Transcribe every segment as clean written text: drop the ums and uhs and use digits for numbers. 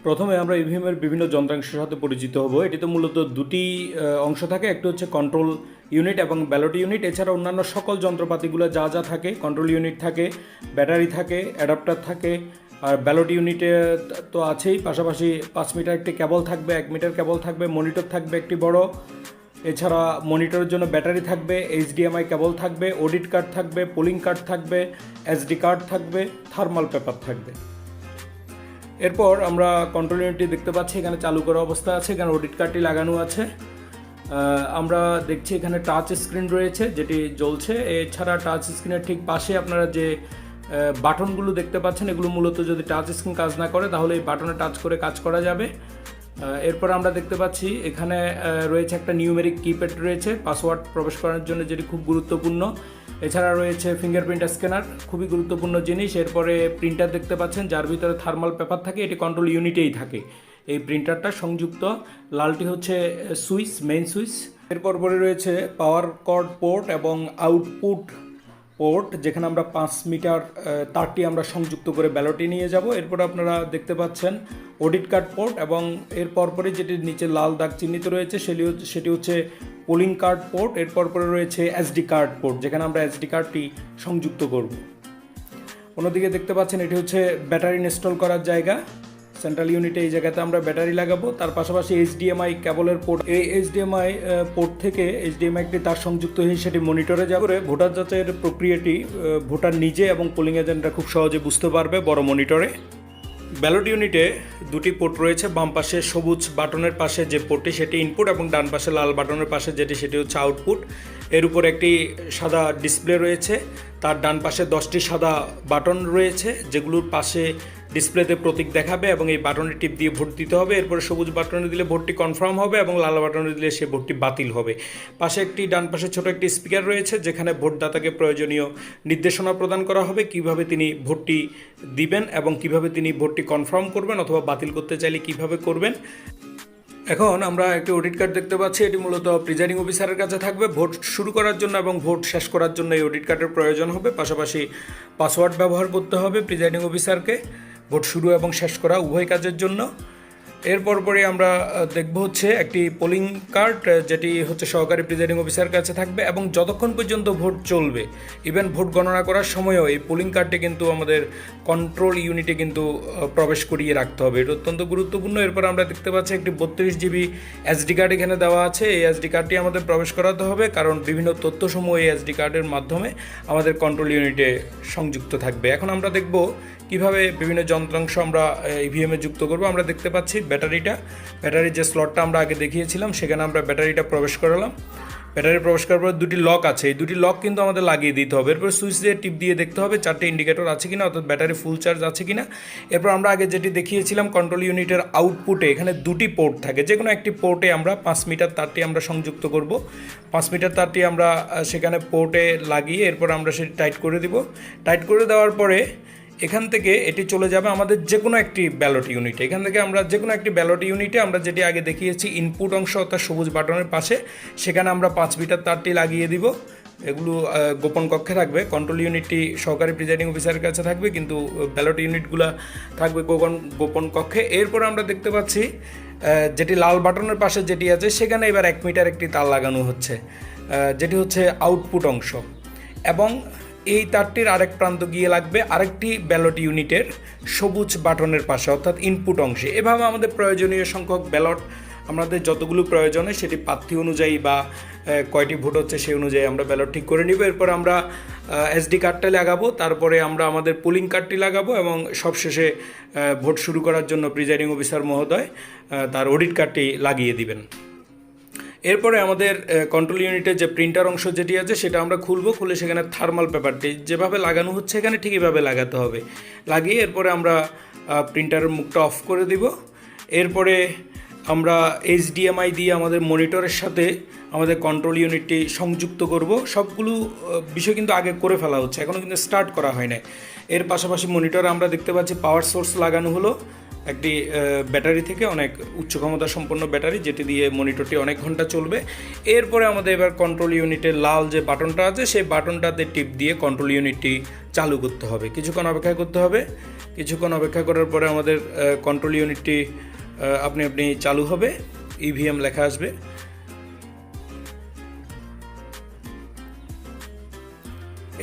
প্রথমে আমরা ইভিএমের বিভিন্ন যন্ত্রাংশের সাথে পরিচিত হব। এটিতে মূলত দুটি অংশ থাকে, একটি হচ্ছে কন্ট্রোল ইউনিট এবং ব্যালট ইউনিট। এছাড়া অন্যান্য সকল যন্ত্রপাতিগুলো যা যা থাকে, কন্ট্রোল ইউনিট থাকে, ব্যাটারি থাকে, অ্যাডাপ্টার থাকে, আর ব্যালট ইউনিটে তো আছেই, পাশাপাশি 5 মিটার একটি কেবল থাকবে, 1 মিটার কেবল থাকবে, মনিটর থাকবে একটি বড়। এছাড়া মনিটরের জন্য ব্যাটারি থাকবে, এইচডিএমআই কেবল থাকবে, অডিট কার্ড থাকবে, পোলিং কার্ড থাকবে, এসডি কার্ড থাকবে, থার্মাল পেপার থাকবে। এরপর আমরা কন্ট্রোল ইউনিটটি দেখতে পাচ্ছি, এখানে চালু করা অবস্থা আছে, এখানে অডিট কার্ডটি লাগানো আছে। আমরা দেখছি এখানে টাচ স্ক্রিন রয়েছে যেটি জ্বলছে। এছাড়া টাচ স্ক্রিনের ঠিক পাশে আপনারা যে বাটনগুলো দেখতে পাচ্ছেন, এগুলো মূলত যদি টাচ স্ক্রিন কাজ না করে তাহলে এই বাটনে টাচ করে কাজ করা যাবে। এরপর আমরা দেখতে পাচ্ছি এখানে রয়েছে একটা নিউমেরিক কিপ্যাড রয়েছে পাসওয়ার্ড প্রবেশ করার জন্য, যেটি খুব গুরুত্বপূর্ণ। এছাড়া রয়েছে ফিঙ্গারপ্রিন্ট স্ক্যানার, খুবই গুরুত্বপূর্ণ জিনিস। এরপরে প্রিন্টার দেখতে পাচ্ছেন যার ভিতরে থার্মাল পেপার থাকে, এটি কন্ট্রোল ইউনিটেই থাকে। এই প্রিন্টারটা সংযুক্ত, লালটি হচ্ছে সুইচ, মেইন সুইচ। এরপর পরে রয়েছে পাওয়ার কর্ড পোর্ট এবং আউটপুট পোর্ট, যেখানে আমরা 5 মিটার তারটি আমরা সংযুক্ত করে ব্যালটে নিয়ে যাব। এরপর আপনারা দেখতে পাচ্ছেন অডিট কার্ড পোর্ট, এবং এর পরপরই যেটি নিচে লাল দাগ চিহ্নিত রয়েছে সেটি হচ্ছে পোলিং কার্ড পোর্ট। এরপর পরে রয়েছে এসডি কার্ড পোর্ট, যেখানে আমরা এসডি কার্ডটি সংযুক্ত করব। অন্যদিকে দেখতে পাচ্ছেন এটি হচ্ছে ব্যাটারি ইনস্টল করার জায়গা। সেন্ট্রাল ইউনিটে এই জায়গাতে আমরা ব্যাটারি লাগাবো। তার পাশাপাশি এইচডিএমআই কেবলের পোর্ট, এই এইচডিএমআই পোর্ট থেকে এইচডিএমআইটি তার সংযুক্ত হয়ে সেটি মনিটরে যাবে। ভোটার যাচাইয়ের প্রক্রিয়াটি ভোটার নিজে এবং পোলিং এজেন্টরা খুব সহজে বুঝতে পারবে বড় মনিটরে। ব্যালট ইউনিটে দুটি পোর্ট রয়েছে, বাম পাশে সবুজ বাটনের পাশে যে পোর্টটি সেটি ইনপুট, এবং ডান পাশে লাল বাটনের পাশে সেটি হচ্ছে আউটপুট। এর উপর একটি সাদা ডিসপ্লে রয়েছে, তার ডান পাশে 10টি সাদা বাটন রয়েছে যেগুলোর পাশে ডিসপ্লেতে প্রতীক দেখাবে, এবং এই বাটনে টিপ দিয়ে ভোট দিতে হবে। এরপরে সবুজ বাটনে দিলে ভোটটি কনফার্ম হবে এবং লাল বাটনে দিলে সে ভোটটি বাতিল হবে। পাশে ডান পাশে ছোট একটি স্পিকার রয়েছে, যেখানে ভোটদাতাকে প্রয়োজনীয় নির্দেশনা প্রদান করা হবে কিভাবে তিনি ভোটটি দিবেন এবং কিভাবে তিনি ভোটটি কনফার্ম করবেন অথবা বাতিল করতে চাইলে কিভাবে করবেন। এখন আমরা একটি অডিট কার্ড দেখতে পাচ্ছি, এটি মূলত প্রিজাইডিং অফিসারের কাছে থাকবে ভোট শুরু করার জন্য এবং ভোট শেষ করার জন্য এই অডিট কার্ডের প্রয়োজন হবে। পাশাপাশি পাসওয়ার্ড ব্যবহার করতে হবে প্রিজাইডিং অফিসারকে ভোট শুরু এবং শেষ করা উভয় কাজের জন্য। এরপর পরে আমরা দেখব হচ্ছে একটি পোলিং কার্ড, যেটি হচ্ছে সহকারী প্রিজাইডিং অফিসার কাছে থাকবে, এবং যতক্ষণ পর্যন্ত ভোট চলবে, ইভেন ভোট গণনা করার সময়ও এই পোলিং কার্ডটি কিন্তু আমাদের কন্ট্রোল ইউনিটে কিন্তু প্রবেশ করিয়ে রাখতে হবে। এটা অত্যন্ত গুরুত্বপূর্ণ। এরপর আমরা দেখতে পাচ্ছি একটি 32 জিবি এসডি কার্ড এখানে দেওয়া আছে। এই এসডি কার্ডটি আমাদের প্রবেশ করাতে হবে, কারণ বিভিন্ন তথ্যসমূহ এই এসডি কার্ডের মাধ্যমে আমাদের কন্ট্রোল ইউনিটে সংযুক্ত থাকবে। এখন আমরা দেখব কিভাবে বিভিন্ন যন্ত্রাংশ আমরা ইভিএমে যুক্ত করব। আমরা দেখতে পাচ্ছি ব্যাটারির যে স্লটটা আমরা আগে দেখিয়েছিলাম, সেখানে আমরা ব্যাটারিটা প্রবেশ করালাম। ব্যাটারি প্রবেশ করার পর দুটি লক আছে, এই দুটি লক কিন্তু আমাদের লাগিয়ে দিতে হবে। এরপর সুইচ দিয়ে টিপ দিয়ে দেখতে হবে 4টে ইন্ডিকেটর আছে কিনা, অর্থাৎ ব্যাটারি ফুল চার্জ আছে কিনা। এরপর আমরা আগে যেটি দেখিয়েছিলাম কন্ট্রোল ইউনিটের আউটপুটে এখানে দুটি পোর্ট থাকে, যে কোনো একটি পোর্টে আমরা 5 মিটার তারটি আমরা সংযুক্ত করব। 5 মিটার তারটি আমরা সেখানে পোর্টে লাগিয়ে এরপর আমরা সেটি টাইট করে দিব। টাইট করে দেওয়ার পরে এখান থেকে এটি চলে যাবে আমাদের যে কোনো একটি ব্যালট ইউনিটে। এখান থেকে আমরা যে কোনো একটি ব্যালট ইউনিটে আমরা যেটি আগে দেখিয়েছি ইনপুট অংশ অর্থাৎ সবুজ বাটনের পাশে, সেখানে আমরা 5 মিটার তারটি লাগিয়ে দিব। এগুলো গোপন কক্ষে থাকবে। কন্ট্রোল ইউনিটটি সহকারী প্রিজাইডিং অফিসারের কাছে থাকবে, কিন্তু ব্যালট ইউনিটগুলো থাকবে গোপন কক্ষে। এরপর আমরা দেখতে পাচ্ছি যেটি লাল বাটনের পাশে যেটি আছে, সেখানে এবার 1 মিটার একটি তার লাগানো হচ্ছে, যেটি হচ্ছে আউটপুট অংশ, এবং এই তারটির আরেক প্রান্ত গিয়ে লাগবে আরেকটি ব্যালট ইউনিটের সবুজ বাটনের পাশে অর্থাৎ ইনপুট অংশে। এভাবে আমাদের প্রয়োজনীয় সংখ্যক ব্যালট আমাদের যতগুলো প্রয়োজন হয় সেটি প্রার্থী অনুযায়ী বা কয়টি ভোট হচ্ছে সেই অনুযায়ী আমরা ব্যালট ঠিক করে নিব। এরপর আমরা এসডি কার্ডটা লাগাবো, তারপরে আমরা আমাদের পোলিং কার্ডটি লাগাবো, এবং সবশেষে ভোট শুরু করার জন্য প্রিজাইডিং অফিসার মহোদয় তার অডিট কার্ডটি লাগিয়ে দিবেন। এরপরে আমাদের কন্ট্রোল ইউনিটের যে প্রিন্টার অংশ যেটি আছে সেটা আমরা খুলে সেখানে থার্মাল পেপারটি যেভাবে লাগানো হচ্ছে এখানে ঠিক এভাবে লাগাতে হবে। লাগিয়ে এরপরে আমরা প্রিন্টারের মুখটা অফ করে দিব। এরপরে আমরা এইচডিএমআই দিয়ে আমাদের মনিটরের সাথে আমাদের কন্ট্রোল ইউনিটটি সংযুক্ত করব। সবগুলো বিষয় কিন্তু আগে করে ফেলা হচ্ছে, এখনও কিন্তু স্টার্ট করা হয় না। এর পাশাপাশি মনিটরে আমরা দেখতে পাচ্ছি পাওয়ার সোর্স লাগানো হলো, একটি ব্যাটারি থেকে, অনেক উচ্চ ক্ষমতা সম্পন্ন ব্যাটারি, যেটি দিয়ে মনিটরটি অনেক ঘন্টা চলবে। এরপরে আমাদের এবার কন্ট্রোল ইউনিটের লাল যে বাটনটা আছে সেই বাটনটাতে টিপ দিয়ে কন্ট্রোল ইউনিটটি চালু করতে হবে। কিছুক্ষণ অপেক্ষা করতে হবে। কিছুক্ষণ অপেক্ষা করার পরে আমাদের কন্ট্রোল ইউনিটটি আপনি চালু হবে, ইভিএম লেখা আসবে।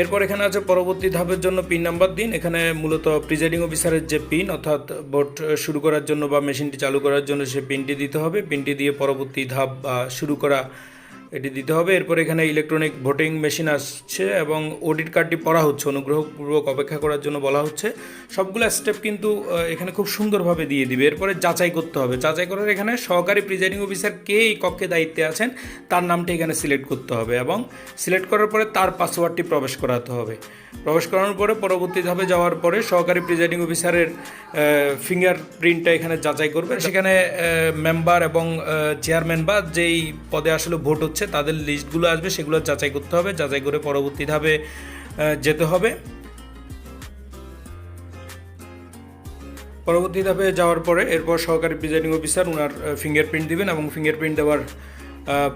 এরপর এখানে আছে পরবর্তী ধাপের জন্য পিন নাম্বার দিন। এখানে মূলত প্রিজাইডিং অফিসারের যে পিন, অর্থাৎ ভোট শুরু করার জন্য বা মেশিনটি চালু করার জন্য সে পিনটি দিতে হবে। পিনটি দিয়ে পরবর্তী ধাপ বা শুরু করা এটি দিতে হবে। এরপর এখানে ইলেকট্রনিক ভোটিং মেশিন আসছে এবং অডিট কার্ডটি পড়া হচ্ছে, অনুগ্রহপূর্বক অপেক্ষা করার জন্য বলা হচ্ছে। সবগুলো স্টেপ কিন্তু এখানে খুব সুন্দরভাবে দিয়ে দিবে। এরপরে যাচাই করতে হবে। যাচাই করার এখানে সহকারী প্রিজাইডিং অফিসার কে এই কক্ষে দায়িত্বে আছেন তার নামটি এখানে সিলেক্ট করতে হবে এবং সিলেক্ট করার পরে তার পাসওয়ার্ডটি প্রবেশ করাতে হবে। প্রবেশ করানোর পরে পরবর্তী ধাপে যাওয়ার পরে সহকারী প্রিজাইডিং অফিসারের ফিঙ্গারপ্রিন্টটা এখানে যাচাই করবে। সেখানে মেম্বার এবং চেয়ারম্যান বা যেই পদে আসলে ভোট হচ্ছে তাদের লিস্টগুলো আসবে, সেগুলো যাচাই করতে হবে। যাচাই করে পরবর্তী ধাপে যেতে হবে। পরবর্তী ধাপে যাওয়ার পরে এরপর সহকারী প্রিজাইডিং অফিসার ওনার ফিঙ্গারপ্রিন্ট দিবেন এবং ফিঙ্গারপ্রিন্ট দেওয়ার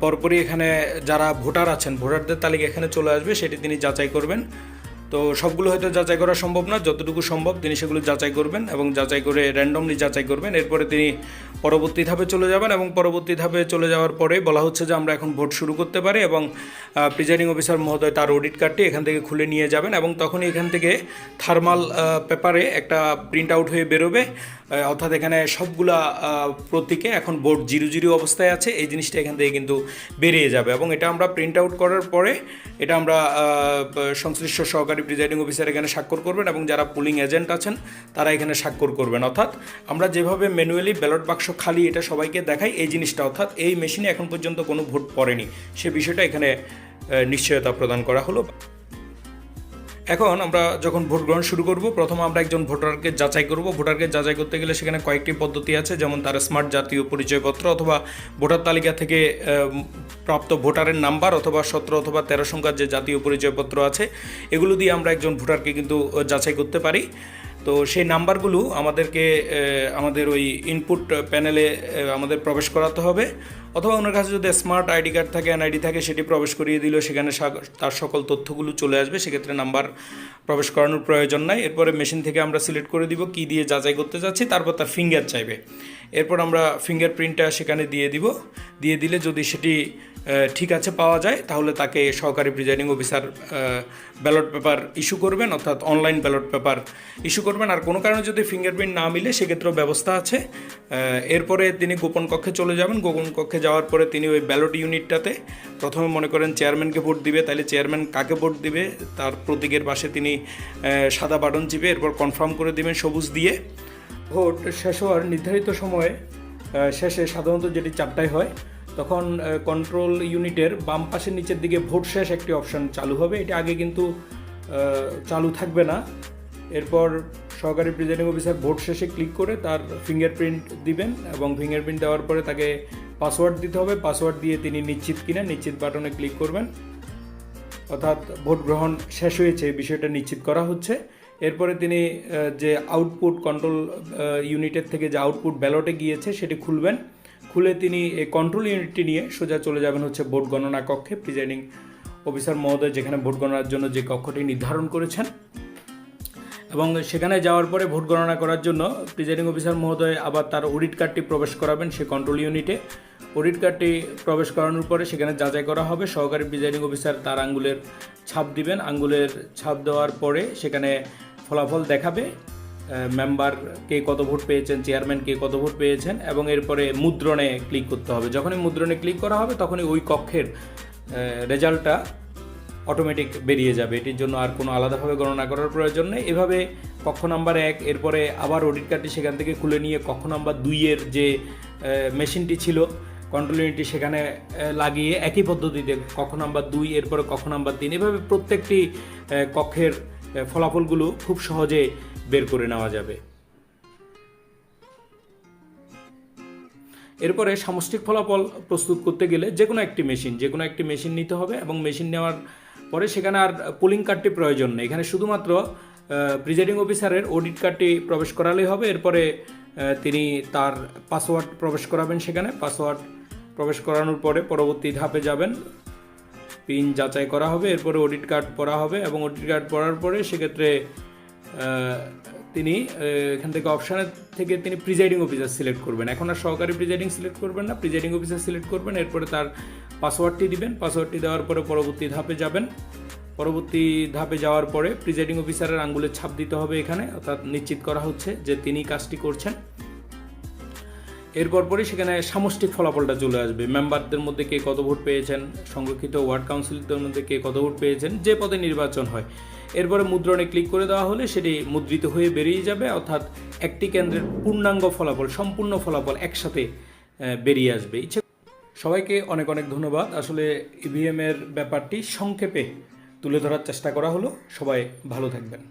পরপরই এখানে যারা ভোটার আছেন, ভোটারদের তালিকা এখানে চলে আসবে, সেটি তিনি যাচাই করবেন। তো সবগুলো হয়তো যাচাই করা সম্ভব না, যতটুকু সম্ভব তিনি সেগুলো যাচাই করবেন এবং যাচাই করে র্যান্ডমলি যাচাই করবেন। এরপরে তিনি পরবর্তী ধাপে চলে যাবেন এবং পরবর্তী ধাপে চলে যাওয়ার পরে বলা হচ্ছে যে আমরা এখন ভোট শুরু করতে পারি এবং প্রিজাইডিং অফিসার মহোদয় তার অডিট কার্ডটি এখান থেকে খুলে নিয়ে যাবেন এবং তখনই এখান থেকে থার্মাল পেপারে একটা প্রিন্ট আউট হয়ে বেরোবে, অর্থাৎ এখানে সবগুলা প্রতীকে এখন ভোট 0-0 অবস্থায় আছে, এই জিনিসটা এখান থেকে কিন্তু বেরিয়ে যাবে এবং এটা আমরা প্রিন্ট আউট করার পরে এটা আমরা সংশ্লিষ্ট সহকারী প্রিজাইডিং অফিসার এখানে স্বাক্ষর করবেন এবং যারা পুলিং এজেন্ট আছেন তারা এখানে স্বাক্ষর করবেন। অর্থাৎ আমরা যেভাবে ম্যানুয়ালি ব্যালট বাক্স খালি এটা সবাইকে দেখাই, এই জিনিসটা অর্থাৎ এই মেশিনে এখন পর্যন্ত কোনো ভোট পড়েনি, সে বিষয়টা এখানে নিশ্চয়তা প্রদান করা হলো। এখন আমরা যখন ভোট গ্রহণ শুরু করব, প্রথমে আমরা একজন ভোটারকে যাচাই করব। ভোটারকে যাচাই করতে গেলে সেখানে কয়েকটি পদ্ধতি আছে, যেমন তার স্মার্ট জাতীয় পরিচয়পত্র অথবা ভোটার তালিকা থেকে প্রাপ্ত ভোটারের নাম্বার অথবা 17 অথবা 13 সংখ্যার যে জাতীয় পরিচয়পত্র আছে, এগুলো দিয়ে আমরা একজন ভোটারকে কিন্তু যাচাই করতে পারি। তো সেই নাম্বারগুলো আমাদেরকে আমাদের ওই ইনপুট প্যানেলে আমাদের প্রবেশ করাতে হবে, অথবা ওনার কাছে যদি স্মার্ট আইডি কার্ড থাকে, এনআইডি থাকে, সেটি প্রবেশ করিয়ে দিলেও সেখানে তার সকল তথ্যগুলো চলে আসবে, সেক্ষেত্রে নাম্বার প্রবেশ করানোর প্রয়োজন নাই। এরপরে মেশিন থেকে আমরা সিলেক্ট করে দিব কী দিয়ে যাচাই করতে যাচ্ছি, তারপর তার ফিঙ্গার চাইবে। এরপর আমরা ফিঙ্গারপ্রিন্টটা সেখানে দিয়ে দিব। দিয়ে দিলে যদি সেটি ঠিক আছে পাওয়া যায়, তাহলে তাকে সহকারী presiding officer ballot paper issue করবেন, অর্থাৎ অনলাইন ব্যালট পেপার ইস্যু করবেন। আর কোনো কারণে যদি ফিঙ্গারপ্রিন্ট না মিলে সেক্ষেত্রেও ব্যবস্থা আছে। এরপরে তিনি গোপন কক্ষে চলে যাবেন। গোপন কক্ষে যাওয়ার পরে তিনি ওই ব্যালট ইউনিটটাতে প্রথমে মনে করেন চেয়ারম্যানকে ভোট দিবে, তাহলে চেয়ারম্যান কাকে ভোট দিবে তার প্রতীকের পাশে তিনি সাদা বাটন চিপে এরপর কনফার্ম করে দিবেন সবুজ দিয়ে। ভোট শেষ হওয়ার নির্ধারিত সময়ে শেষে সাধারণত যেটি 4টায় হয়, তখন কন্ট্রোল ইউনিটের বাম পাশের নিচের দিকে ভোট শেষ একটি অপশান চালু হবে। এটি আগে কিন্তু চালু থাকবে না। এরপর সহকারী প্রিজাইডিং অফিসার ভোট শেষে ক্লিক করে তার ফিঙ্গারপ্রিন্ট দিবেন এবং ফিঙ্গারপ্রিন্ট দেওয়ার পরে তাকে পাসওয়ার্ড দিতে হবে। পাসওয়ার্ড দিয়ে তিনি নিশ্চিত কিনা নিশ্চিত বাটনে ক্লিক করবেন, অর্থাৎ ভোট গ্রহণ শেষ হয়েছে এই বিষয়টা নিশ্চিত করা হচ্ছে। এরপরে তিনি যে আউটপুট কন্ট্রোল ইউনিটের থেকে যে আউটপুট ব্যালটে গিয়েছে সেটি খুলবেন। খুলে তিনি এই কন্ট্রোল ইউনিটটি নিয়ে সোজা চলে যাবেন হচ্ছে ভোট গণনা কক্ষে। প্রিজাইডিং অফিসার মহোদয় যেখানে ভোট গণনার জন্য যে কক্ষটি নির্ধারণ করেছেন, এবং সেখানে যাওয়ার পরে ভোট গণনা করার জন্য প্রিজাইডিং অফিসার মহোদয় আবার তার অডিট কার্ডটি প্রবেশ করাবেন সে কন্ট্রোল ইউনিটে। অডিট কার্ডটি প্রবেশ করানোর পরে সেখানে যাচাই করা হবে। সহকারী প্রিজাইডিং অফিসার তার আঙ্গুলের ছাপ দিবেন। আঙ্গুলের ছাপ দেওয়ার পরে সেখানে ফলাফল দেখাবে, মেম্বার কে কত ভোট পেয়েছেন, চেয়ারম্যান কে কত ভোট পেয়েছেন, এবং এরপরে মুদ্রণে ক্লিক করতে হবে। যখনই মুদ্রণে ক্লিক করা হবে তখনই ওই কক্ষের রেজাল্টটা অটোমেটিক বেরিয়ে যাবে। এটির জন্য আর কোনো আলাদাভাবে গণনা করার প্রয়োজন নেই। এভাবে কক্ষ নাম্বার 1 এরপরে আবার অডিট কার্ডটি সেখান থেকে খুলে নিয়ে কক্ষ নাম্বার 2-এর যে মেশিনটি ছিল কন্ট্রোল ইউনিটটি সেখানে লাগিয়ে একই পদ্ধতিতে কক্ষ নাম্বার 2 এরপরে কক্ষ নাম্বার 3 এভাবে প্রত্যেকটি কক্ষের ফলাফলগুলো খুব সহজে বের করে নেওয়া যাবে। এরপরে সামষ্টিক ফলাফল প্রস্তুত করতে গেলে যে কোনো একটি মেশিন নিতে হবে এবং মেশিন নেওয়ার পরে সেখানে আর পোলিং কার্ডটি প্রয়োজন নেই। এখানে শুধুমাত্র প্রিজাইডিং অফিসারের অডিট কার্ডটি প্রবেশ করালেই হবে। এরপরে তিনি তার পাসওয়ার্ড প্রবেশ করাবেন। সেখানে পাসওয়ার্ড প্রবেশ করানোর পরে পরবর্তী ধাপে যাবেন, পিন যাচাই করা হবে, এরপরে অডিট কার্ড পড়া হবে এবং অডিট কার্ড পড়ার পরে সেক্ষেত্রে তিনি এখান থেকে অপশানে থেকে তিনি প্রিজাইডিং অফিসার সিলেক্ট করবেন। এখন আর সহকারী প্রিজাইডিং সিলেক্ট করবেন না, প্রিজাইডিং অফিসার সিলেক্ট করবেন। এরপরে তার পাসওয়ার্ডটি দিবেন, পাসওয়ার্ডটি দেওয়ার পরে পরবর্তী ধাপে যাবেন। পরবর্তী ধাপে যাওয়ার পরে প্রিজাইডিং অফিসারের আঙ্গুলের ছাপ দিতে হবে এখানে, অর্থাৎ নিশ্চিত করা হচ্ছে যে তিনি কাজটি করছেন। এরপর পরে সেখানে সামষ্টিক ফলাফলটা চলে আসবে, মেম্বারদের মধ্যে কে কত ভোট পেয়েছেন, সংরক্ষিত ওয়ার্ড কাউন্সিলদের মধ্যে কে কত ভোট পেয়েছেন, যে পদে নির্বাচন হয়। এরপরে মুদ্রণে ক্লিক করে দেওয়া হলে সেটি মুদ্রিত হয়ে বেরিয়ে যাবে, অর্থাৎ একটি কেন্দ্রের পূর্ণাঙ্গ ফলাফল, সম্পূর্ণ ফলাফল একসাথে বেরিয়ে আসবে। সবাইকে অনেক অনেক ধন্যবাদ। আসলে ইভিএমের ব্যাপারটি সংক্ষেপে তুলে ধরার চেষ্টা করা হলো। সবাই ভালো থাকবেন।